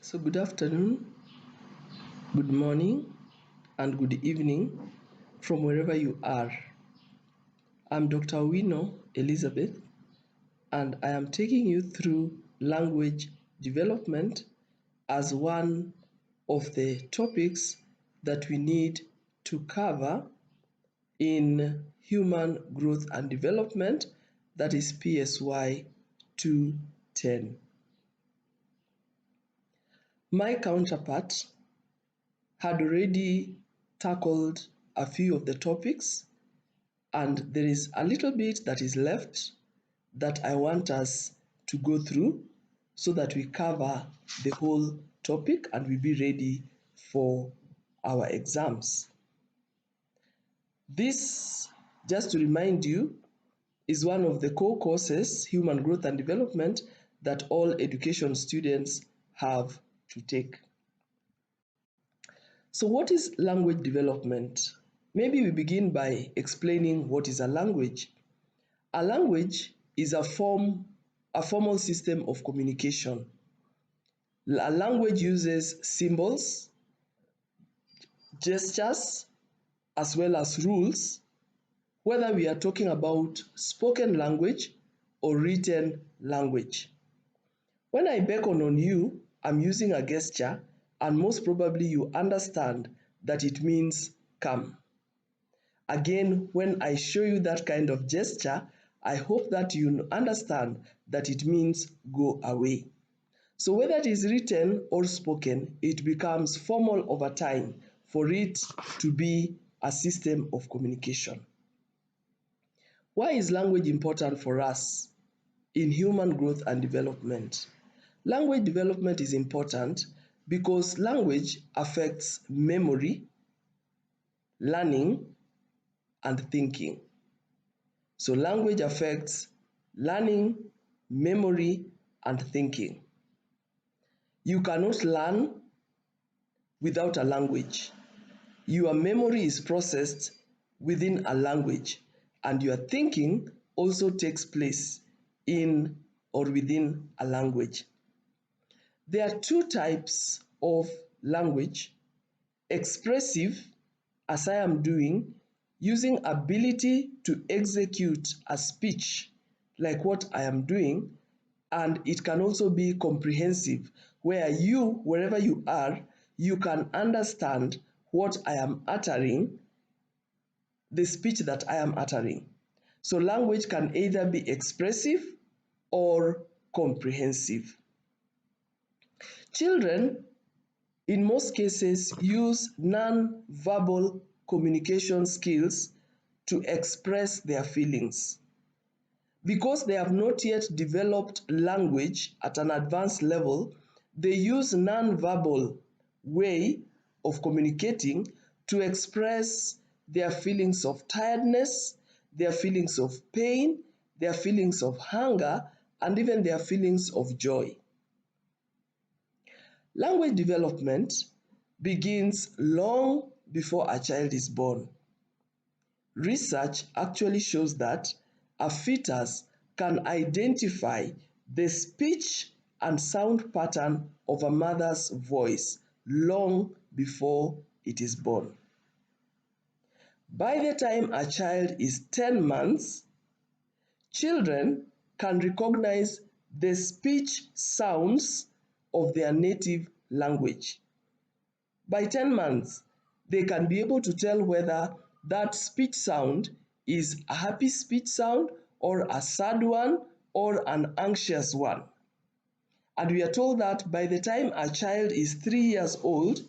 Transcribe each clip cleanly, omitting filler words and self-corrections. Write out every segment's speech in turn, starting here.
So, good afternoon, good morning, and good evening from wherever you are. I'm Dr. Wino Elizabeth, and I am taking you through language development as one of the topics that we need to cover in human growth and development, that is PSY 210. My counterpart had already tackled a few of the topics, and there is a little bit that is left that I want us to go through so that we cover the whole topic and we be ready for our exams. This, just to remind you, is one of the core courses, Human Growth and Development, that all education students have to take. So what is language development? Maybe we begin by explaining what is a language. A language is a formal system of communication. A language uses symbols, gestures, as well as rules, whether we are talking about spoken language or written language. When I beckon on you, I'm using a gesture, and most probably you understand that it means come. Again, when I show you that kind of gesture, I hope that you understand that it means go away. So whether it is written or spoken, it becomes formal over time for it to be a system of communication. Why is language important for us in human growth and development? Language development is important because language affects memory, learning, and thinking. So language affects learning, memory, and thinking. You cannot learn without a language. Your memory is processed within a language, and your thinking also takes place in or within a language. There are two types of language: expressive, as I am doing, using ability to execute a speech like what I am doing, and it can also be comprehensive, where you, wherever you are, you can understand what I am uttering, the speech that I am uttering. So language can either be expressive or comprehensive. Children, in most cases, use non-verbal communication skills to express their feelings. Because they have not yet developed language at an advanced level, they use non-verbal way of communicating to express their feelings of tiredness, their feelings of pain, their feelings of hunger, and even their feelings of joy. Language development begins long before a child is born. Research actually shows that a fetus can identify the speech and sound pattern of a mother's voice long before it is born. By the time a child is 10 months, children can recognize the speech sounds of their native language. By 10 months, they can be able to tell whether that speech sound is a happy speech sound or a sad one or an anxious one. And we are told that by the time a child is 3 years old,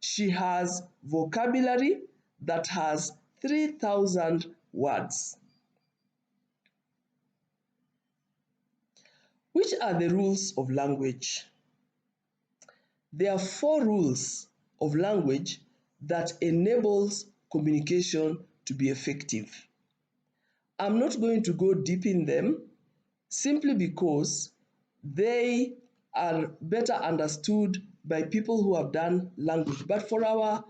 she has vocabulary that has 3,000 words. Which are the rules of language? There are 4 rules of language that enables communication to be effective. I'm not going to go deep in them simply because they are better understood by people who have done language. But for our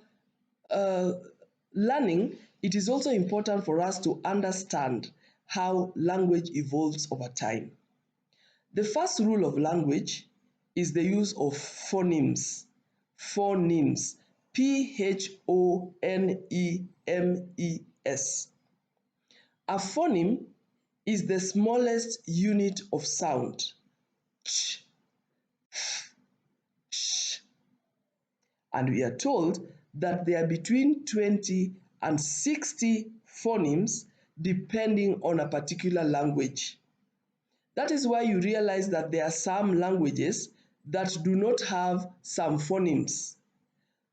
learning, it is also important for us to understand how language evolves over time. The first rule of language is the use of phonemes. Phonemes. Phonemes. A phoneme is the smallest unit of sound. Ch, sh. And we are told that there are between 20 and 60 phonemes depending on a particular language. That is why you realize that there are some languages that do not have some phonemes.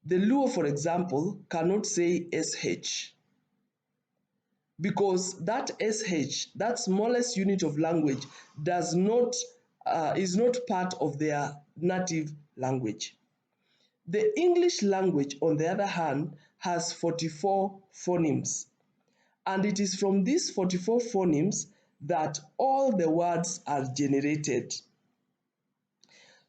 The Luo, for example, cannot say SH because that SH, that smallest unit of language, is not part of their native language. The English language, on the other hand, has 44 phonemes, and it is from these 44 phonemes that all the words are generated.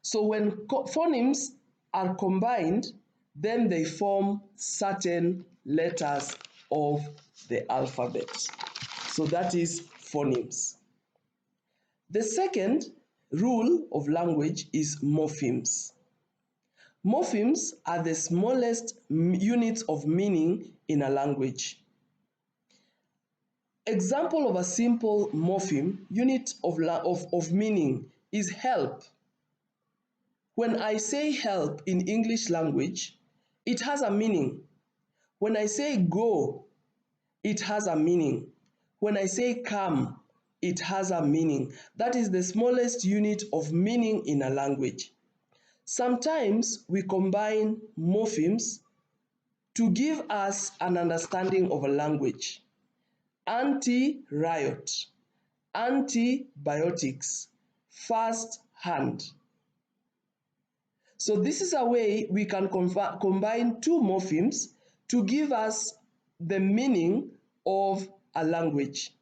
So when phonemes are combined, then they form certain letters of the alphabet. So that is phonemes. The second rule of language is morphemes. Morphemes are the smallest units of meaning in a language. Example of a simple morpheme, unit of meaning, is help. When I say help in English language, it has a meaning. When I say go, it has a meaning. When I say come, it has a meaning. That is the smallest unit of meaning in a language. Sometimes we combine morphemes to give us an understanding of a language. Anti-riot, antibiotics, first hand. So this is a way we can combine two morphemes to give us the meaning of a language.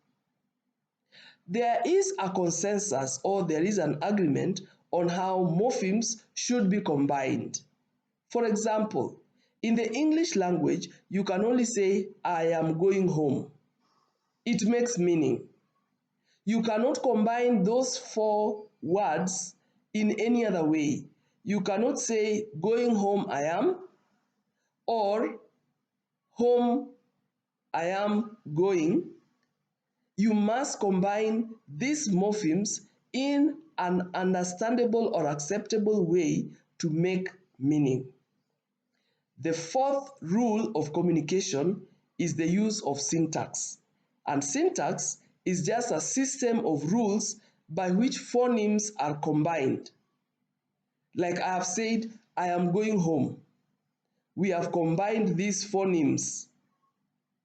There is a consensus, or there is an agreement on how morphemes should be combined. For example, in the English language, you can only say, I am going home. It makes meaning. You cannot combine those four words in any other way. You cannot say, going home I am, or home I am going. You must combine these morphemes in an understandable or acceptable way to make meaning. The fourth rule of communication is the use of syntax. And syntax is just a system of rules by which phonemes are combined. Like I have said, I am going home. We have combined these phonemes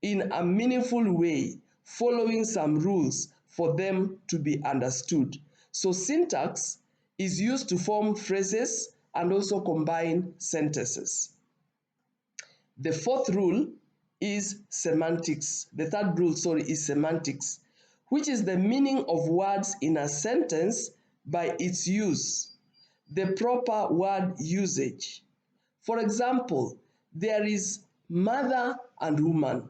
in a meaningful way, following some rules for them to be understood. So syntax is used to form phrases and also combine sentences. The fourth rule is semantics. The third rule, is semantics, which is the meaning of words in a sentence by its use, the proper word usage. For example, there is mother and woman.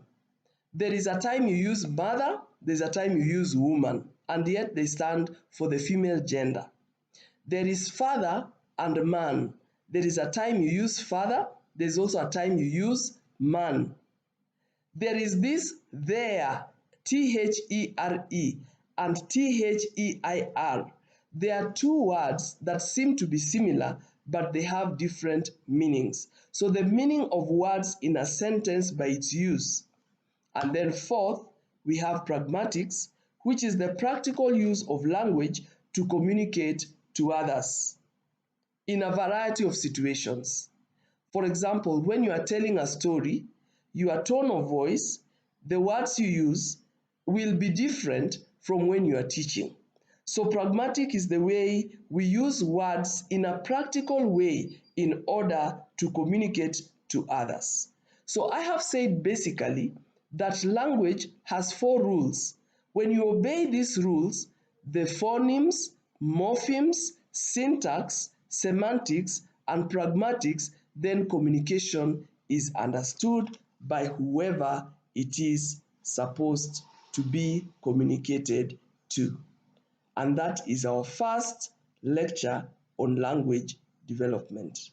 There is a time you use mother, there's a time you use woman, and yet they stand for the female gender. There is father and man. There is a time you use father, there's also a time you use man. There is this there, T-H-E-R-E and T-H-E-I-R. They are two words that seem to be similar, but they have different meanings. So the meaning of words in a sentence by its use. And then fourth, we have pragmatics, which is the practical use of language to communicate to others in a variety of situations. For example, when you are telling a story, your tone of voice, the words you use will be different from when you are teaching. So pragmatic is the way we use words in a practical way in order to communicate to others. So I have said basically that language has four rules. When you obey these rules, the phonemes, morphemes, syntax, semantics, and pragmatics, then communication is understood by whoever it is supposed to be communicated to. And that is our first lecture on language development.